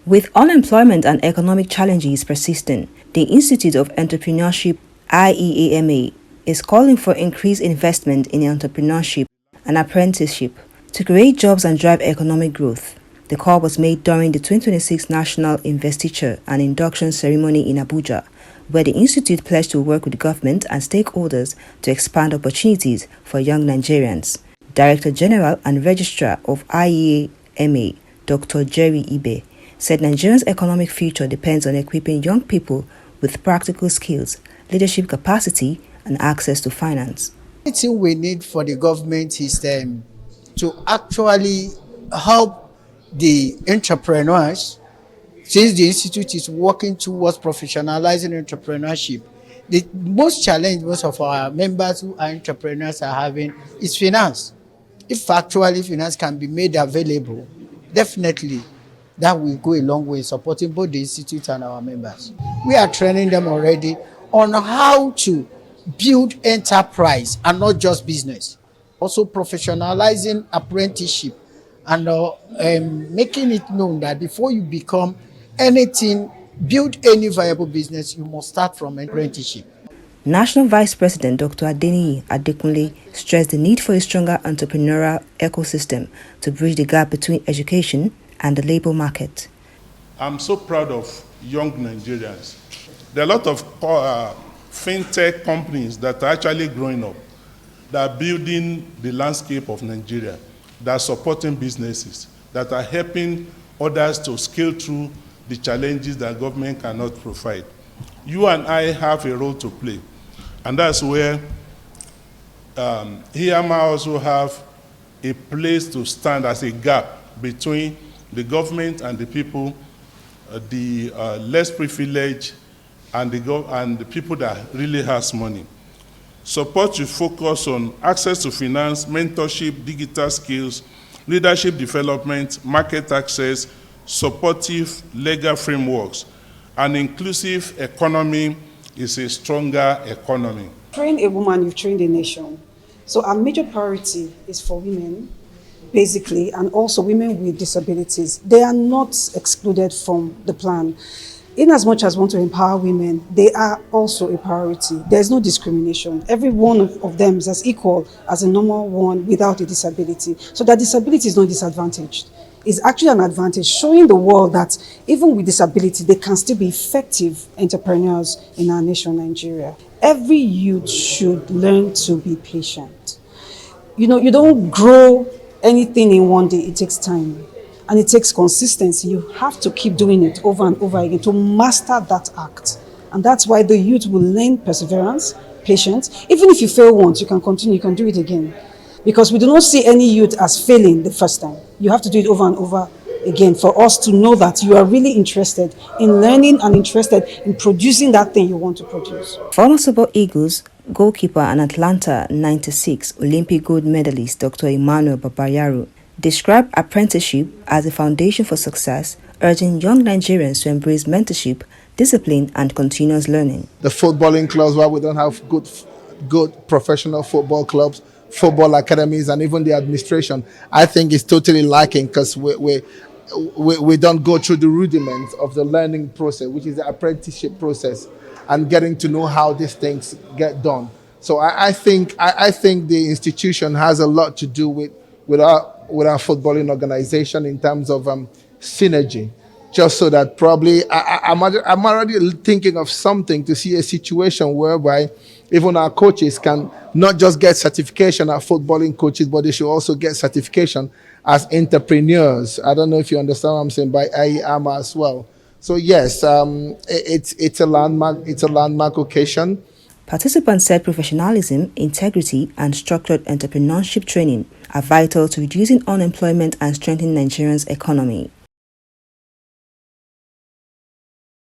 With unemployment and economic challenges persisting, the Institute of Entrepreneurship (IEAMA) is calling for increased investment in entrepreneurship and apprenticeship to create jobs and drive economic growth. The call was made during the 2026 National Investiture and Induction Ceremony in Abuja, where the institute pledged to work with government and stakeholders to expand opportunities for young Nigerians. Director General and Registrar of IEAMA, Dr. Jerry Ibe, said Nigeria's economic future depends on equipping young people with practical skills, leadership capacity, and access to finance. The thing we need for the government is to actually help the entrepreneurs. Since the institute is working towards professionalizing entrepreneurship, the most challenge most of our members who are entrepreneurs are having is finance. If actually finance can be made available, definitely that will go a long way in supporting both the institute and our members. We are training them already on how to build enterprise and not just business. Also professionalizing apprenticeship and making it known that before you become anything, build any viable business, you must start from apprenticeship. National Vice President Dr. Adeniyi Adekunle stressed the need for a stronger entrepreneurial ecosystem to bridge the gap between education and the labor market. I'm so proud of young Nigerians. There are a lot of fintech companies that are actually growing up, that are building the landscape of Nigeria, that are supporting businesses, that are helping others to scale through the challenges that government cannot provide. You and I have a role to play, and that's where IEAMA also have a place to stand as a gap between the government and the people, the less privileged, and the people that really has money. Support should focus on access to finance, mentorship, digital skills, leadership development, market access, supportive legal frameworks. An inclusive economy is a stronger economy. Train a woman, you've trained a nation. So our major priority is for women, basically, and also women with disabilities. They are not excluded from the plan. In as much as we want to empower women, they are also a priority. There's no discrimination. Every one of them is as equal as a normal one without a disability. So that disability is not disadvantaged. It's actually an advantage, showing the world that even with disability, they can still be effective entrepreneurs in our nation, Nigeria. Every youth should learn to be patient. You know, you don't grow anything in one day. It takes time. And it takes consistency. You have to keep doing it over and over again to master that act. And that's why the youth will learn perseverance, patience. Even if you fail once, you can continue, you can do it again. Because we do not see any youth as failing the first time. You have to do it over and over again for us to know that you are really interested in learning and interested in producing that thing you want to produce. Former Super Eagles goalkeeper and Atlanta '96 Olympic gold medalist Dr. Emmanuel Babayaro described apprenticeship as a foundation for success, urging young Nigerians to embrace mentorship, discipline, and continuous learning. The footballing clubs, where we don't have good professional football clubs, football academies, and even the administration, I think is totally lacking because we don't go through the rudiments of the learning process, which is the apprenticeship process, and getting to know how these things get done. So I think the institution has a lot to do with our footballing organization in terms of synergy, just so that probably I'm already thinking of something to see a situation whereby even our coaches can not just get certification as footballing coaches, but they should also get certification as entrepreneurs. I don't know if you understand what I'm saying, by IEAMA as well. So yes, it's a landmark occasion. Participants said professionalism, integrity, and structured entrepreneurship training are vital to reducing unemployment and strengthening Nigeria's economy.